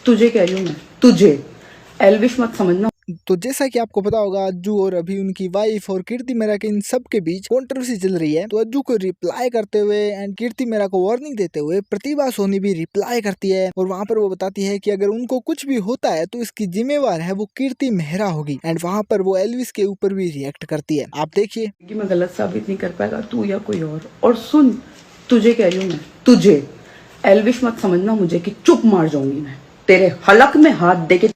तुझे कह रही हूँ मैं, तुझे एल्विश मत समझना। तो जैसा कि आपको पता होगा, अज्जू और अभी उनकी वाइफ और कीर्ति मेहरा के इन सब के बीच कंट्रोवर्सी चल रही है। तो अज्जू को रिप्लाई करते हुए एंड कीर्ति मेहरा को वार्निंग देते हुए प्रतिभा सोनी भी रिप्लाई करती है और वहाँ पर वो बताती है कि अगर उनको कुछ भी होता है तो इसकी जिम्मेवार है वो कीर्ति मेहरा होगी। एंड वहाँ पर वो एल्विश के ऊपर भी रिएक्ट करती है। आप देखिए कि मैं गलत साबित नहीं कर पाएगा तू या कोई और सुन, तुझे कह रही हूँ मैं, तुझे एल्विश मत समझना मुझे कि चुप मार जाऊंगी मैं तेरे हलक में हाथ दे के।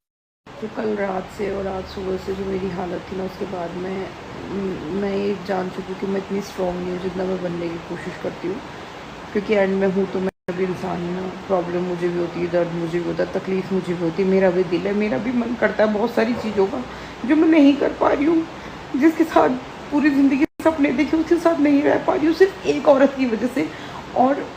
तो कल रात से और आज सुबह से जो मेरी हालत थी ना, उसके बाद मैं ये जान चुकी हूँ कि मैं इतनी स्ट्रॉन्ग नहीं हूँ जितना मैं बनने की कोशिश करती हूँ। क्योंकि एंड में हूँ तो मैं भी इंसान हूँ ना, प्रॉब्लम मुझे भी होती है, दर्द मुझे भी होता है, तकलीफ मुझे भी होती है, मेरा भी दिल है, मेरा भी मन करता है बहुत सारी चीज़ों का जो मैं नहीं कर पा रही हूँ। जिसके साथ पूरी ज़िंदगी सपने देखे उसके साथ नहीं रह पा रही हूँ सिर्फ एक औरत की वजह से। और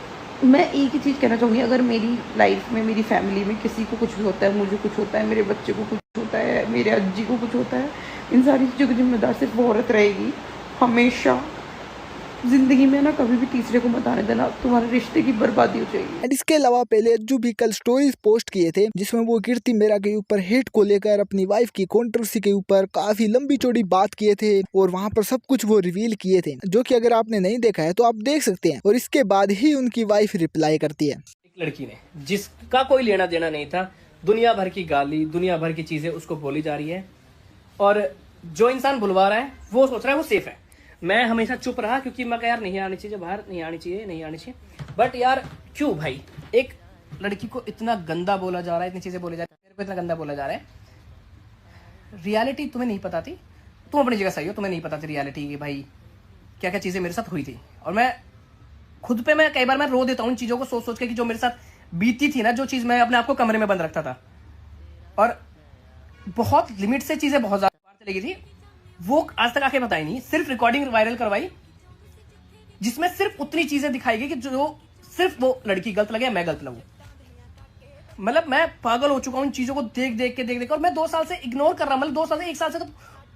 मैं एक ही चीज़ कहना चाहूँगी, अगर मेरी लाइफ में, मेरी फैमिली में किसी को कुछ भी होता है, मुझे कुछ होता है, मेरे बच्चे को कुछ होता है, मेरे अज्जी को कुछ होता है, इन सारी चीज़ों की जिम्मेदार सिर्फ वो औरत रहेगी हमेशा। जिंदगी में ना कभी भी तीसरे को मत आने देना, तुम्हारे रिश्ते की बर्बादी हो जाएगी। एंड इसके अलावा पहले अज्जू भी कल स्टोरीज पोस्ट किए थे जिसमें वो कीर्ति मेहरा के ऊपर हेट को लेकर अपनी वाइफ की कंट्रोवर्सी के ऊपर काफी लंबी चौड़ी बात किए थे और वहां पर सब कुछ वो रिवील किए थे, जो कि अगर आपने नहीं देखा है तो आप देख सकते हैं। और इसके बाद ही उनकी वाइफ रिप्लाई करती है। एक लड़की ने जिसका कोई लेना देना नहीं था, दुनिया भर की गाली, दुनिया भर की चीजें उसको बोली जा रही है और जो इंसान बुलवा रहा है वो सोच रहा है वो सेफ है। मैं हमेशा चुप रहा क्योंकि मैं कहा यार नहीं आनी चाहिए बाहर, नहीं आनी चाहिए, नहीं आनी चाहिए। बट यार क्यों भाई, एक लड़की को इतना गंदा बोला जा रहा है, इतनी चीजें बोली जा रही है, मेरे को इतना गंदा बोला जा रहा है। रियलिटी तुम्हें नहीं पता थी, तुम अपनी जगह सही हो, तुम्हें नहीं पता थी रियलिटी की भाई क्या क्या चीजें मेरे साथ हुई थी। और मैं खुद पे मैं कई बार मैं रो देता हूँ इन चीजों को सोच सोच के कि जो मेरे साथ बीती थी ना, जो चीज मैं अपने आप को कमरे में बंद रखता था और बहुत लिमिट से चीजें बहुत ज्यादा बाहर चली गई थी, वो आज तक आके बताई नहीं। सिर्फ रिकॉर्डिंग वायरल करवाई जिसमें सिर्फ उतनी चीजें दिखाई गई कि जो सिर्फ वो लड़की गलत लगे, मैं गलत लगूं। मतलब मैं पागल हो चुका हूं इन चीजों को देख देख के और मैं 2 साल से इग्नोर कर रहा हूं, मतलब 2 साल से 1 साल से तो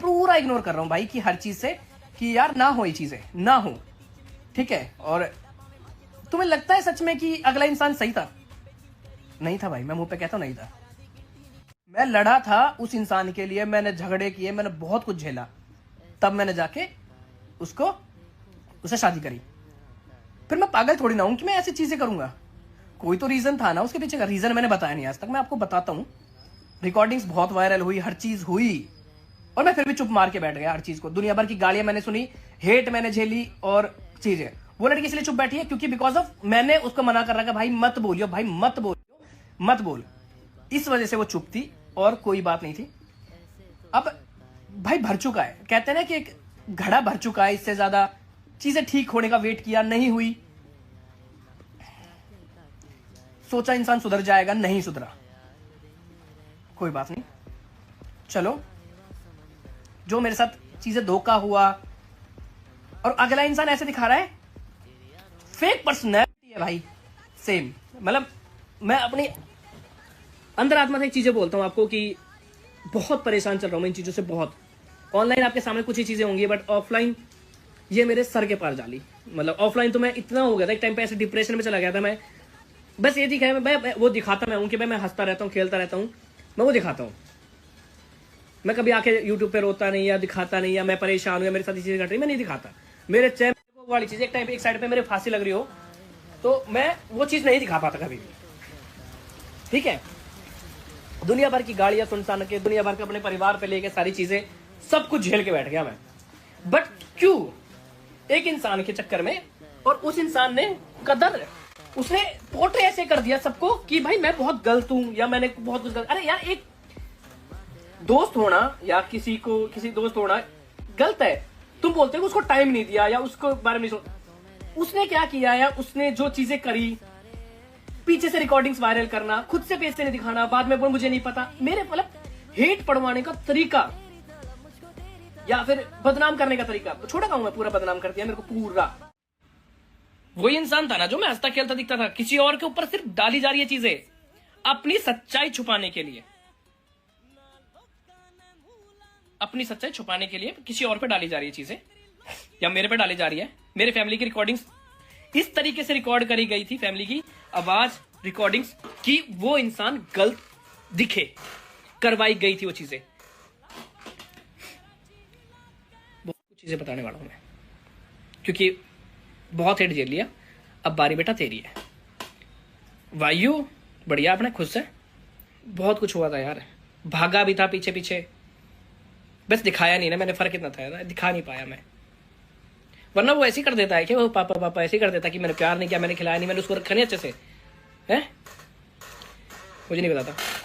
पूरा इग्नोर कर रहा हूं भाई कि हर चीज से कि यार ना हो ये चीजें, ना हो, ठीक है। और तुम्हें लगता है सच में कि अगला इंसान सही था? नहीं था भाई, मैं मुंह पे कहता हूं नहीं था। मैं लड़ा था उस इंसान के लिए, मैंने झगड़े किए, मैंने बहुत कुछ झेला, तब मैंने जाके उससे शादी करी। फिर मैं पागल थोड़ी ना हूं कि मैं ऐसी चीजें करूंगा, कोई तो रीजन था ना उसके पीछे का। रीजन मैंने बताया नहीं आज तक, मैं आपको बताता हूं। रिकॉर्डिंग्स बहुत वायरल हुई, हर चीज हुई और मैं फिर भी चुप मार के बैठ गया हर चीज को। दुनिया भर की गालियां मैंने सुनी, हेट मैंने झेली और चीजें। वो लड़की इसलिए चुप बैठी है क्योंकि बिकॉज ऑफ मैंने उसको मना कर रखा, भाई मत बोलियो, भाई मत बोलियो, मत बोल। इस वजह से वो चुप थी और कोई बात नहीं थी। अब भाई भर चुका है, कहते हैं ना कि एक घड़ा भर चुका है, इससे ज्यादा चीजें ठीक होने का वेट किया, नहीं हुई। सोचा इंसान सुधर जाएगा, नहीं सुधरा, कोई बात नहीं, चलो जो मेरे साथ चीजें धोखा हुआ। और अगला इंसान ऐसे दिखा रहा है, फेक पर्सनैलिटी है भाई, सेम। मतलब मैं अपनी अंदर आत्मा से एक चीजें बोलता हूं आपको कि बहुत परेशान चल रहा हूं मैं इन चीजों से बहुत। ऑनलाइन आपके सामने कुछ ही चीजें होंगी बट ऑफलाइन ये मेरे सर के पार जाली। मतलब ऑफलाइन तो मैं इतना हो गया था, एक टाइम पे ऐसे डिप्रेशन में चला गया था मैं। बस ये दिखाया मैं वो दिखाता मैं हूं कि मैं हंसता रहता हूं, खेलता रहता हूं, मैं वो दिखाता हूं। मैं कभी आके यूट्यूब पे रोता नहीं या दिखाता नहीं या मैं परेशान हूं या मेरे साथ ये चीजें घट रही, मैं नहीं दिखाता। मेरे चैन वाली चीज एक टाइम पे एक साइड पे मेरे फांसी लग रही हो तो मैं वो चीज नहीं दिखा पाता कभी भी, ठीक है। दुनिया भर की गाड़ियां सुनसान के, दुनिया भर के अपने परिवार पे लेके सारी चीजें सब कुछ झेल के बैठ गया मैं। बट क्यों? एक इंसान के चक्कर में, और उस इंसान ने कदर, उसने पोर्ट्रे ऐसे कर दिया सबको कि भाई मैं बहुत गलत हूं या मैंने बहुत कुछ गलत। अरे यार एक दोस्त होना या किसी दोस्त होना गलत है, तुम बोलते हो उसको टाइम नहीं दिया या उसको बारे में नहीं सोचा। उसने क्या किया या उसने जो चीजें करी, पीछे से रिकॉर्डिंग्स वायरल करना, खुद से पैसे नहीं दिखाना, बाद में मुझे नहीं पता, मेरे मतलब हेट पड़वाने का तरीका या फिर बदनाम करने का तरीका, छोटा कहूं मैं, पूरा बदनाम कर दिया मेरे को पूरा। वही इंसान था ना जो मैं हंसता खेलता दिखता था, किसी और के ऊपर सिर्फ डाली जा रही है चीजें अपनी सच्चाई छुपाने के लिए, अपनी सच्चाई छुपाने के लिए किसी और पे डाली जा रही है चीजें, या मेरे पे डाली जा रही है। मेरे फैमिली की रिकॉर्डिंग्स इस तरीके से रिकॉर्ड करी गई थी, फैमिली की आवाज रिकॉर्डिंग्स, कि वो इंसान गलत दिखे, करवाई गई थी वो चीजें। बहुत कुछ चीजें बताने वाला हूं मैं, क्योंकि बहुत हेट झेल लिया। अब बारी बेटा तेरी है। वायु बढ़िया, अपने खुद से बहुत कुछ हुआ था यार, भागा भी था पीछे पीछे, बस दिखाया नहीं ना मैंने, फर्क इतना था ना, दिखा नहीं पाया मैं। वरना वो ऐसे ही कर देता है कि वो पापा पापा ऐसे ही कर देता कि मैंने प्यार नहीं किया, मैंने खिलाया नहीं, मैंने उसको रखा नहीं अच्छे से, है मुझे नहीं बताता।